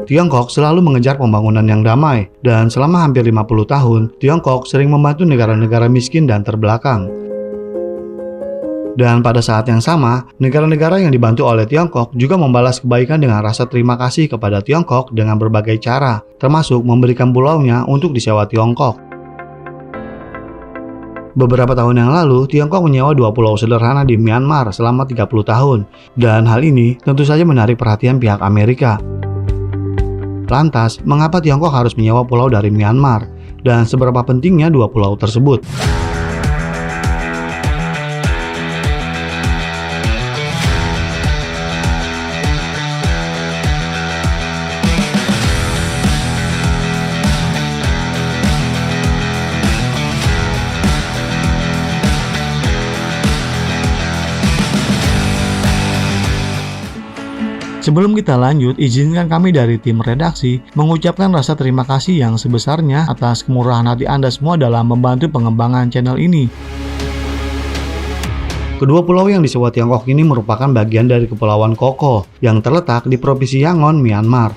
Tiongkok selalu mengejar pembangunan yang damai, dan selama hampir 50 tahun, Tiongkok sering membantu negara-negara miskin dan terbelakang. Dan pada saat yang sama, negara-negara yang dibantu oleh Tiongkok juga membalas kebaikan dengan rasa terima kasih kepada Tiongkok dengan berbagai cara, termasuk memberikan pulaunya untuk disewa Tiongkok. Beberapa tahun yang lalu, Tiongkok menyewa 2 pulau sederhana di Myanmar selama 30 tahun, dan hal ini tentu saja menarik perhatian pihak Amerika. Lantas, mengapa Tiongkok harus menyewa pulau dari Myanmar? Dan seberapa pentingnya 2 pulau tersebut? Sebelum kita lanjut, izinkan kami dari tim redaksi mengucapkan rasa terima kasih yang sebesarnya atas kemurahan hati Anda semua dalam membantu pengembangan channel ini. Kedua pulau yang disewa Tiongkok ini merupakan bagian dari Kepulauan Koko yang terletak di Provinsi Yangon, Myanmar.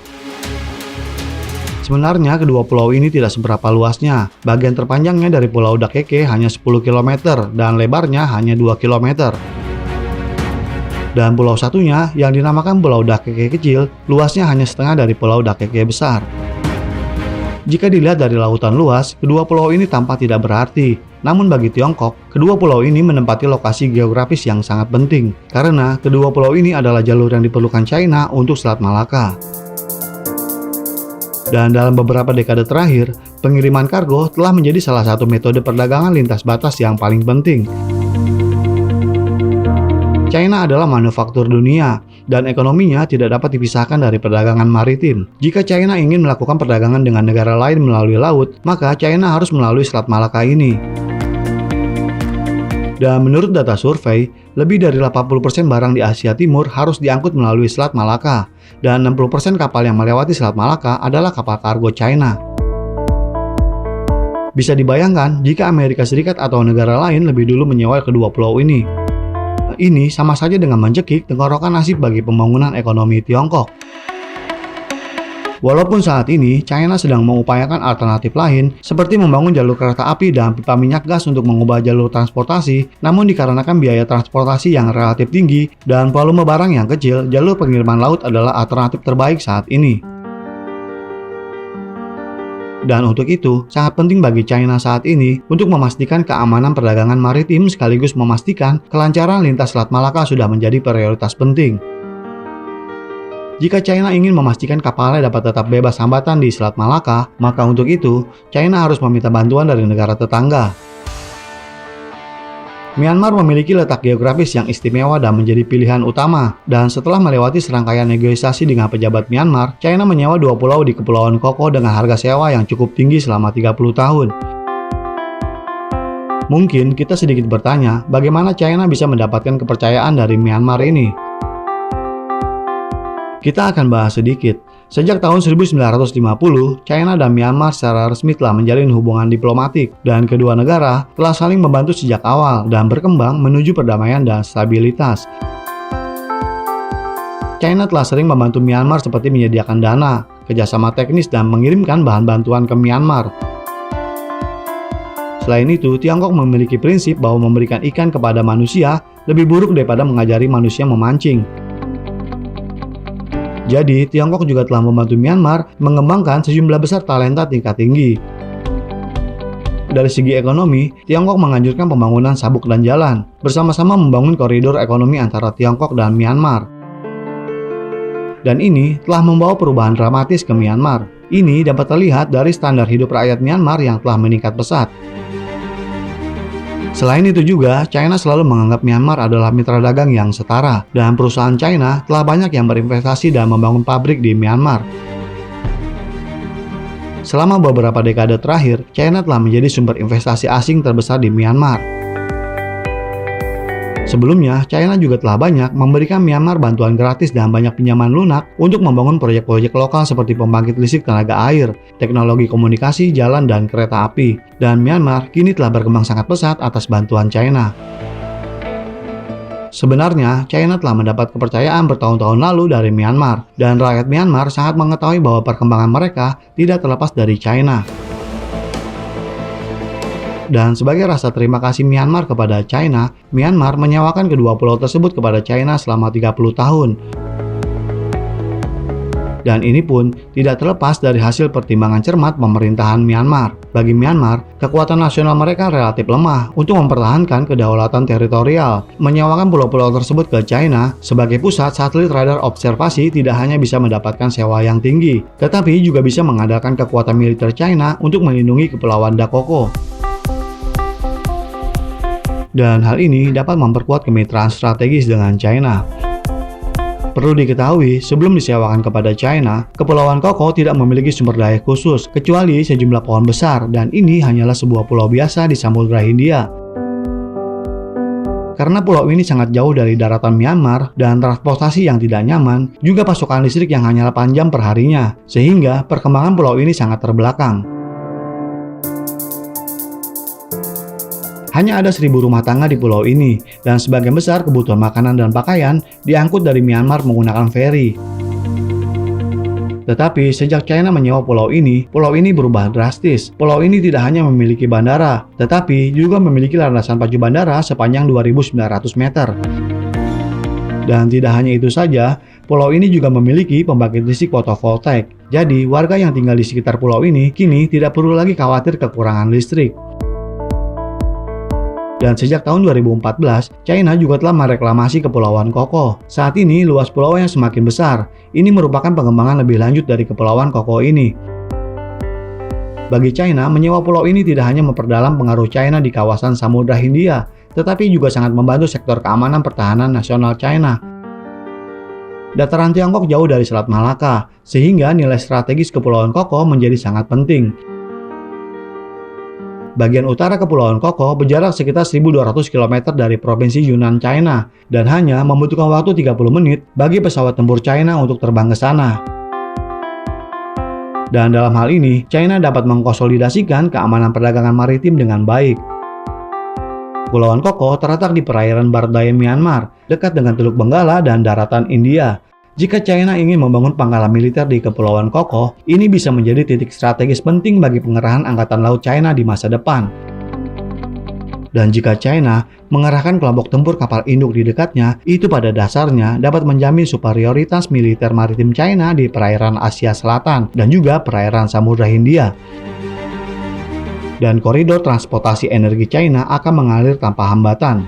Sebenarnya kedua pulau ini tidak seberapa luasnya. Bagian terpanjangnya dari Pulau Dakeke hanya 10 km dan lebarnya hanya 2 km. Dan pulau satunya yang dinamakan Pulau Dakeke kecil, luasnya hanya setengah dari Pulau Dakeke besar. Jika dilihat dari lautan luas, kedua pulau ini tampak tidak berarti. Namun bagi Tiongkok, kedua pulau ini menempati lokasi geografis yang sangat penting, karena kedua pulau ini adalah jalur yang diperlukan China untuk Selat Malaka. Dan dalam beberapa dekade terakhir, pengiriman kargo telah menjadi salah satu metode perdagangan lintas batas yang paling penting. China adalah manufaktur dunia, dan ekonominya tidak dapat dipisahkan dari perdagangan maritim. Jika China ingin melakukan perdagangan dengan negara lain melalui laut, maka China harus melalui Selat Malaka ini. Dan menurut data survei, lebih dari 80% barang di Asia Timur harus diangkut melalui Selat Malaka, dan 60% kapal yang melewati Selat Malaka adalah kapal kargo China. Bisa dibayangkan jika Amerika Serikat atau negara lain lebih dulu menyewa kedua pulau ini. Ini sama saja dengan mencekik tenggorokan nasib bagi pembangunan ekonomi Tiongkok. Walaupun saat ini China sedang mengupayakan alternatif lain seperti membangun jalur kereta api dan pipa minyak gas untuk mengubah jalur transportasi, namun dikarenakan biaya transportasi yang relatif tinggi dan volume barang yang kecil, jalur pengiriman laut adalah alternatif terbaik saat ini. Dan untuk itu, sangat penting bagi China saat ini untuk memastikan keamanan perdagangan maritim sekaligus memastikan kelancaran lintas Selat Malaka sudah menjadi prioritas penting. Jika China ingin memastikan kapalnya dapat tetap bebas hambatan di Selat Malaka, maka untuk itu, China harus meminta bantuan dari negara tetangga. Myanmar memiliki letak geografis yang istimewa dan menjadi pilihan utama, dan setelah melewati serangkaian negosiasi dengan pejabat Myanmar, China menyewa 2 pulau di Kepulauan Koko dengan harga sewa yang cukup tinggi selama 30 tahun. Mungkin kita sedikit bertanya, bagaimana China bisa mendapatkan kepercayaan dari Myanmar ini? Kita akan bahas sedikit. Sejak tahun 1950, China dan Myanmar secara resmi telah menjalin hubungan diplomatik, dan kedua negara telah saling membantu sejak awal dan berkembang menuju perdamaian dan stabilitas. China telah sering membantu Myanmar seperti menyediakan dana, kerjasama teknis, dan mengirimkan bahan bantuan ke Myanmar. Selain itu, Tiongkok memiliki prinsip bahwa memberikan ikan kepada manusia lebih buruk daripada mengajari manusia memancing. Jadi, Tiongkok juga telah membantu Myanmar mengembangkan sejumlah besar talenta tingkat tinggi. Dari segi ekonomi, Tiongkok menganjurkan pembangunan sabuk dan jalan, bersama-sama membangun koridor ekonomi antara Tiongkok dan Myanmar. Dan ini telah membawa perubahan dramatis ke Myanmar. Ini dapat terlihat dari standar hidup rakyat Myanmar yang telah meningkat pesat. Selain itu juga, China selalu menganggap Myanmar adalah mitra dagang yang setara, dan perusahaan China telah banyak yang berinvestasi dan membangun pabrik di Myanmar. Selama beberapa dekade terakhir, China telah menjadi sumber investasi asing terbesar di Myanmar. Sebelumnya, China juga telah banyak memberikan Myanmar bantuan gratis dan banyak pinjaman lunak untuk membangun proyek-proyek lokal seperti pembangkit listrik tenaga air, teknologi komunikasi, jalan, dan kereta api. Dan Myanmar kini telah berkembang sangat pesat atas bantuan China. Sebenarnya, China telah mendapat kepercayaan bertahun-tahun lalu dari Myanmar, dan rakyat Myanmar sangat mengetahui bahwa perkembangan mereka tidak terlepas dari China. Dan sebagai rasa terima kasih Myanmar kepada China, Myanmar menyewakan kedua pulau tersebut kepada China selama 30 tahun. Dan ini pun tidak terlepas dari hasil pertimbangan cermat pemerintahan Myanmar. Bagi Myanmar, kekuatan nasional mereka relatif lemah untuk mempertahankan kedaulatan teritorial. Menyewakan pulau-pulau tersebut ke China sebagai pusat satelit radar observasi tidak hanya bisa mendapatkan sewa yang tinggi, tetapi juga bisa mengandalkan kekuatan militer China untuk melindungi Kepulauan Dakoko. Dan hal ini dapat memperkuat kemitraan strategis dengan China. Perlu diketahui, sebelum disewakan kepada China, Kepulauan Koko tidak memiliki sumber daya khusus, kecuali sejumlah pohon besar, dan ini hanyalah sebuah pulau biasa di Samudra Hindia. Karena pulau ini sangat jauh dari daratan Myanmar dan transportasi yang tidak nyaman, juga pasokan listrik yang hanya 8 jam per harinya, sehingga perkembangan pulau ini sangat terbelakang. Hanya ada 1.000 rumah tangga di pulau ini, dan sebagian besar kebutuhan makanan dan pakaian diangkut dari Myanmar menggunakan feri. Tetapi sejak China menyewa pulau ini berubah drastis. Pulau ini tidak hanya memiliki bandara, tetapi juga memiliki landasan pacu bandara sepanjang 2.900 meter. Dan tidak hanya itu saja, pulau ini juga memiliki pembangkit listrik fotovoltaik. Jadi, warga yang tinggal di sekitar pulau ini kini tidak perlu lagi khawatir kekurangan listrik. Dan sejak tahun 2014, China juga telah mereklamasi Kepulauan Koko. Saat ini luas pulau yang semakin besar. Ini merupakan pengembangan lebih lanjut dari Kepulauan Koko ini. Bagi China, menyewa pulau ini tidak hanya memperdalam pengaruh China di kawasan Samudra Hindia, tetapi juga sangat membantu sektor keamanan pertahanan nasional China. Dataran Tiongkok jauh dari Selat Malaka, sehingga nilai strategis Kepulauan Koko menjadi sangat penting. Bagian utara Kepulauan Koko berjarak sekitar 1.200 km dari Provinsi Yunnan, China, dan hanya membutuhkan waktu 30 menit bagi pesawat tempur China untuk terbang ke sana. Dan dalam hal ini, China dapat mengkonsolidasikan keamanan perdagangan maritim dengan baik. Kepulauan Koko terletak di perairan barat daya Myanmar, dekat dengan Teluk Benggala dan daratan India. Jika China ingin membangun pangkalan militer di Kepulauan Koko, ini bisa menjadi titik strategis penting bagi pengerahan Angkatan Laut China di masa depan. Dan jika China mengerahkan kelompok tempur kapal induk di dekatnya, itu pada dasarnya dapat menjamin superioritas militer maritim China di perairan Asia Selatan dan juga perairan Samudra Hindia. Dan koridor transportasi energi China akan mengalir tanpa hambatan.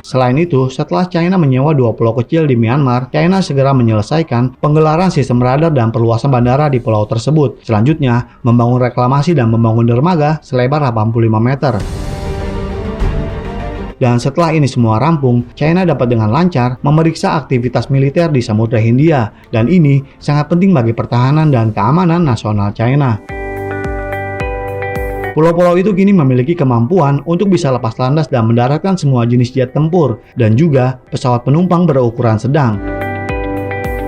Selain itu, setelah China menyewa 2 pulau kecil di Myanmar, China segera menyelesaikan penggelaran sistem radar dan perluasan bandara di pulau tersebut. Selanjutnya, membangun reklamasi dan membangun dermaga selebar 85 meter. Dan setelah ini semua rampung, China dapat dengan lancar memeriksa aktivitas militer di Samudra Hindia. Dan ini sangat penting bagi pertahanan dan keamanan nasional China. Pulau-pulau itu kini memiliki kemampuan untuk bisa lepas landas dan mendaratkan semua jenis jet tempur dan juga pesawat penumpang berukuran sedang.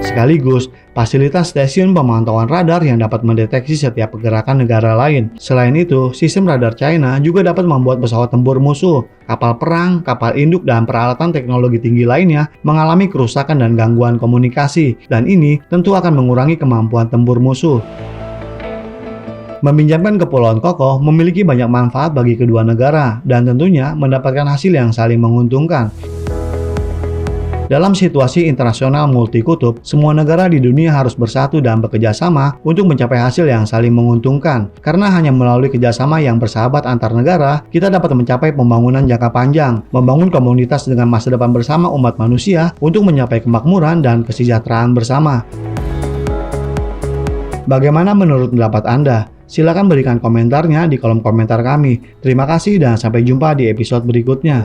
Sekaligus, fasilitas stasiun pemantauan radar yang dapat mendeteksi setiap pergerakan negara lain. Selain itu, sistem radar China juga dapat membuat pesawat tempur musuh, kapal perang, kapal induk, dan peralatan teknologi tinggi lainnya mengalami kerusakan dan gangguan komunikasi. Dan ini tentu akan mengurangi kemampuan tempur musuh. Meminjamkan Kepulauan Koko memiliki banyak manfaat bagi kedua negara dan tentunya mendapatkan hasil yang saling menguntungkan. Dalam situasi internasional multikutub, semua negara di dunia harus bersatu dan bekerja sama untuk mencapai hasil yang saling menguntungkan. Karena hanya melalui kerjasama yang bersahabat antar negara, kita dapat mencapai pembangunan jangka panjang, membangun komunitas dengan masa depan bersama umat manusia untuk mencapai kemakmuran dan kesejahteraan bersama. Bagaimana menurut pendapat Anda? Silakan berikan komentarnya di kolom komentar kami. Terima kasih dan sampai jumpa di episode berikutnya.